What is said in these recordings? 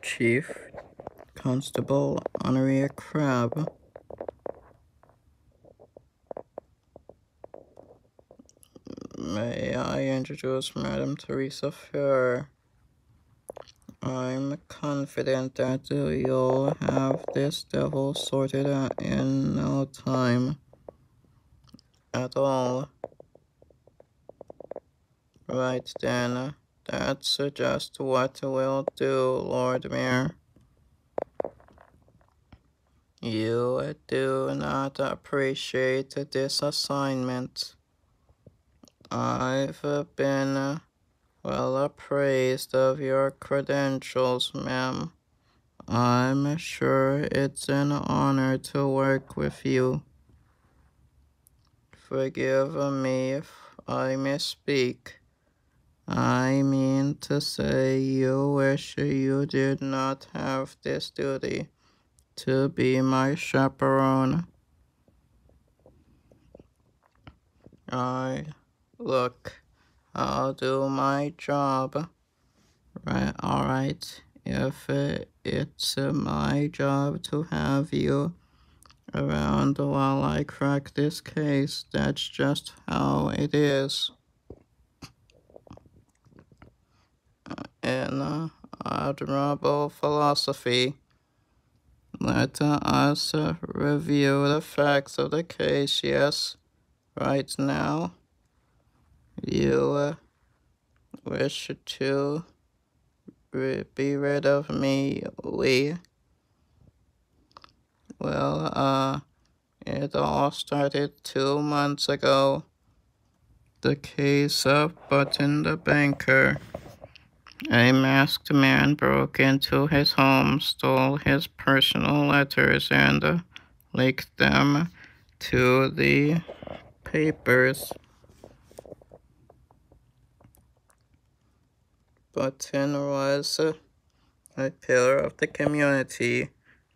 Chief Constable Honorary Crab. May I introduce Madam Theresa Ferrier? I'm confident that you'll have this devil sorted out in no time at all. Right then, that's just what we'll do, Lord Mayor. You do not appreciate this assignment. I've been well appraised of your credentials, ma'am. I'm sure it's an honor to work with you. Forgive me if I misspeak. I mean to say you wish you did not have this duty to be my chaperone. Look, I'll do my job. Right, alright. If it's my job to have you around while I crack this case, that's just how it is. In admirable philosophy, let us review the facts of the case, yes? Right now, you wish to be rid of me, Well, it all started 2 months ago. The case of Button the banker. A masked man broke into his home, stole his personal letters, and leaked them to the papers. Button was a pillar of the community.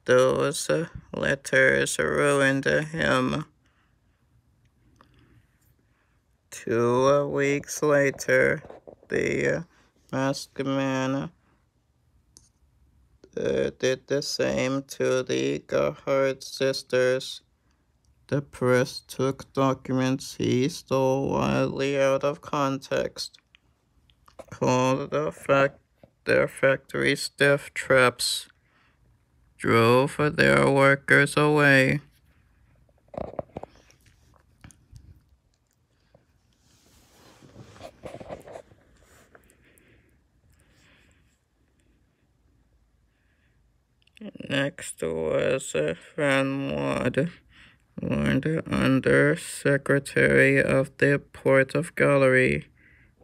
Those letters ruined him. 2 weeks later, the masked man did the same to the Gahard sisters. The press took documents he stole wildly out of context, called their factories death traps, drove their workers away. Next was Van Wad, warned Under Secretary of the Port of Gallery.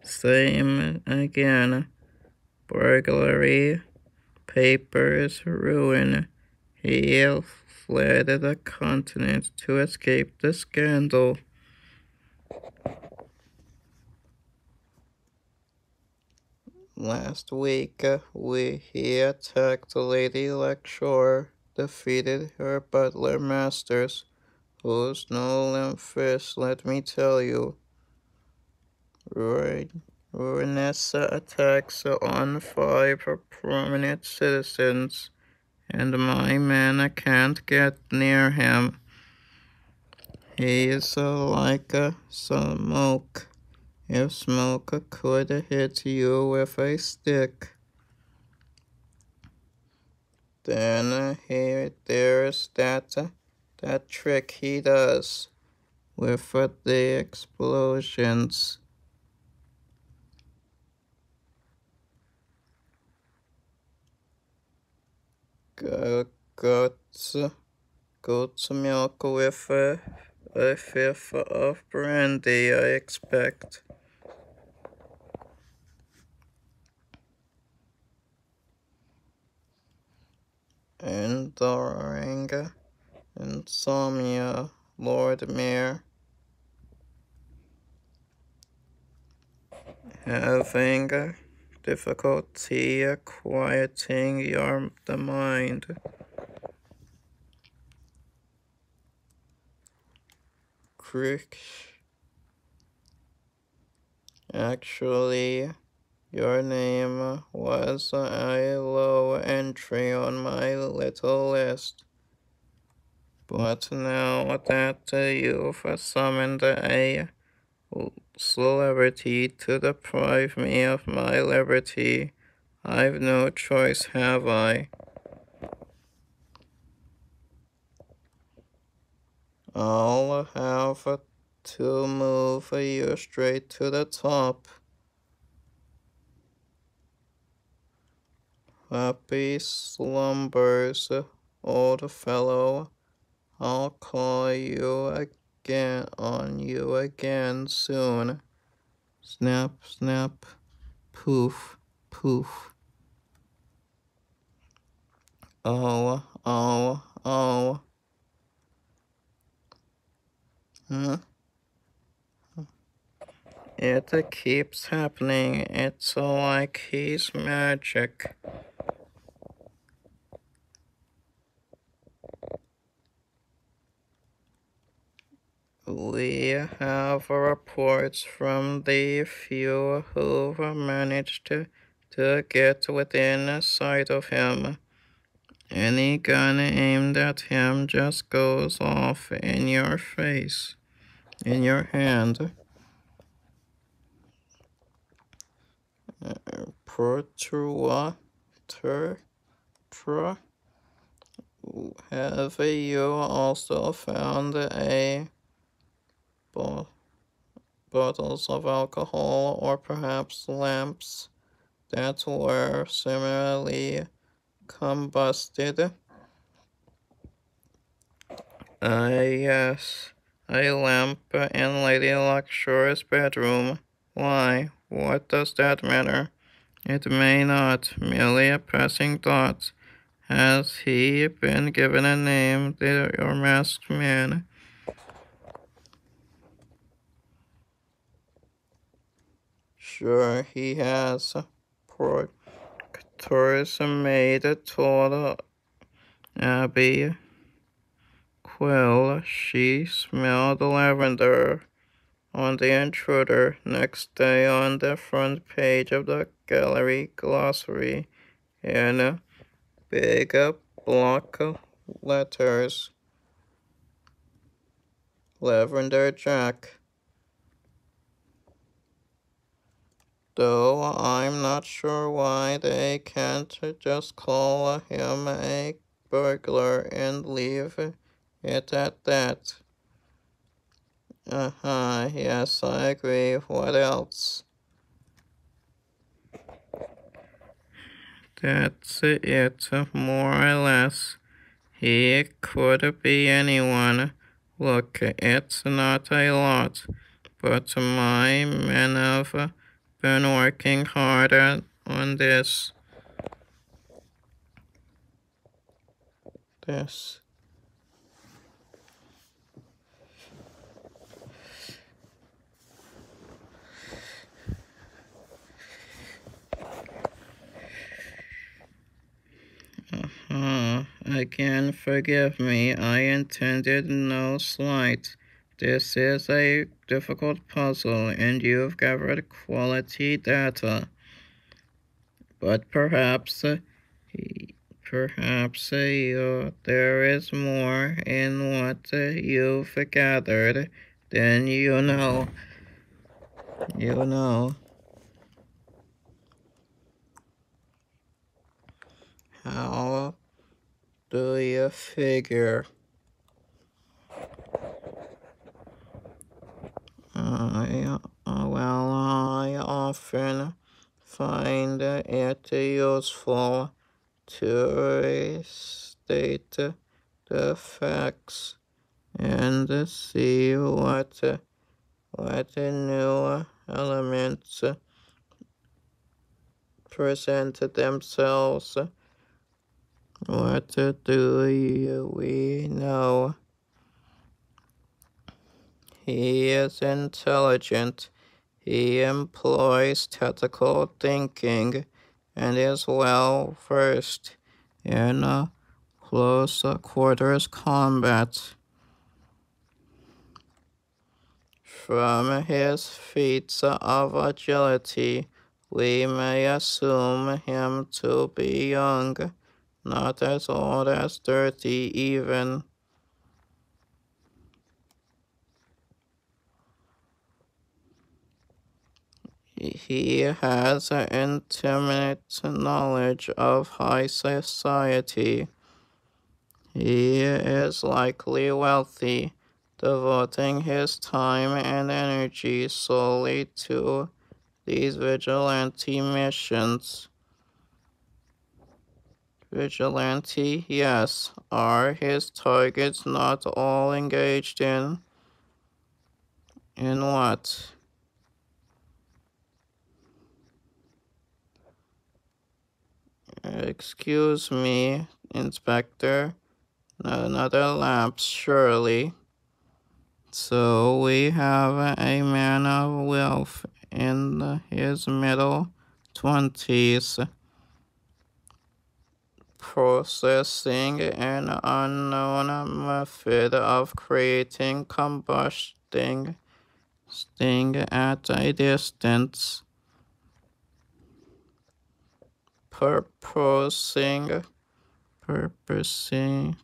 Same again. Burglary, papers, ruin. He fled the continent to escape the scandal. Last week, he attacked Lady Lakeshore, defeated her butler masters, who's no limp fish, let me tell you. Ruinous attacks on 5 prominent citizens, and my men can't get near him. He's like smoke. If smoke could hit you with a stick, then there's that trick he does with the explosions. Goat's milk with a fifth of brandy, I expect. Enduring insomnia, Lord Mayor. Having difficulty quieting the mind. Actually, your name was a low entry on my little list. But now that you've summoned a celebrity to deprive me of my liberty, I've no choice, have I? I'll have to move you straight to the top. Happy slumbers, old fellow. I'll call you again soon. Snap, snap, poof, poof. Oh, oh, oh. Huh? It keeps happening. It's like he's magic. We have reports from the few who've managed to get within sight of him. Any gun aimed at him just goes off in your face, in your hand. Protrua, have you also found bottles of alcohol or perhaps lamps that were similarly combusted? Yes, a lamp in Lady Luxure's bedroom. Why, what does that matter? It may not, merely a passing thought. Has he been given a name, your masked man? Sure he has. Poor Theresa maid told Abby Quill she smelled lavender on the intruder. Next day on the front page of the gallery glossary in big block letters. Lavender Jack. Though I'm not sure why they can't just call him a burglar and leave it at that. Yes, I agree. What else? That's it, more or less. He could be anyone. Look, it's not a lot, but my men have been working hard on this. Again, forgive me. I intended no slight. This is a difficult puzzle, and you've gathered quality data. But perhaps there is more in what you've gathered than you know. How do you figure? I often find it useful to restate the facts and see what new elements present themselves. What do we know? He is intelligent. He employs tactical thinking and is well versed in close quarters combat. From his feats of agility, we may assume him to be young, not as old as 30 even. He has an intimate knowledge of high society. He is likely wealthy, devoting his time and energy solely to these vigilante missions. Vigilante, yes. Are his targets not all engaged in what? Excuse me, Inspector. Another lapse, surely. So we have a man of wealth in his middle 20s, processing an unknown method of creating combusting sting at a distance, purposing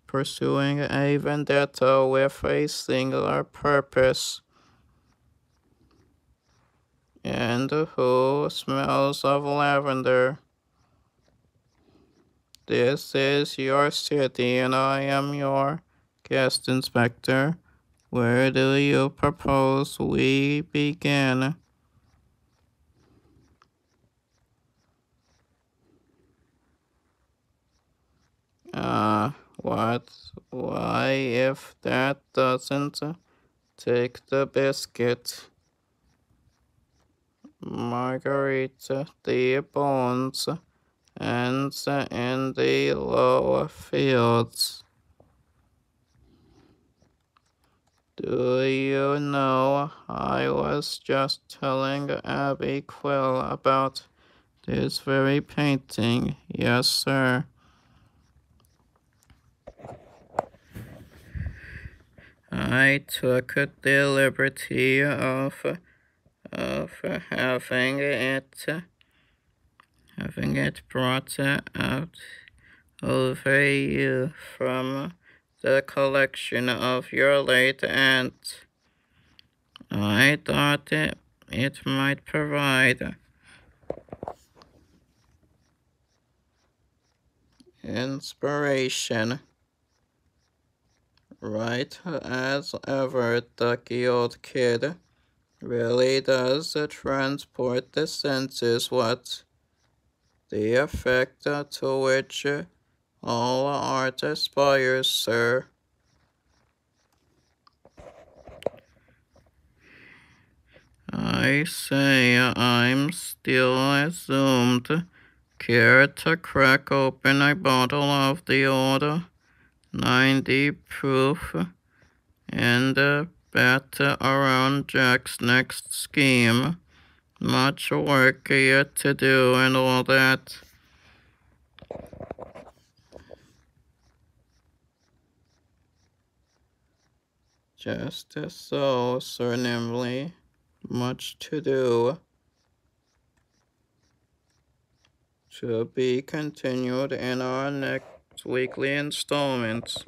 pursuing a vendetta with a singular purpose, and who smells of lavender. This is your city, and I am your guest, Inspector. Where do you propose we begin? What? Why, if that doesn't take the biscuit, Margarita, the bones, and in the lower fields. Do you know, I was just telling Abby Quill about this very painting. Yes, sir. I took the liberty of having it brought out over you from the collection of your late aunt. I thought it might provide inspiration. Right as ever, ducky old kid. Really does transport the senses. What? The effect to which all art aspires, sir. I say I'm still assumed. Care to crack open a bottle of the order? 90 proof and bet around Jack's next scheme. Much work yet to do and all that. Just so, Sir Nimbley. Much to do. To be continued in our next weekly installment.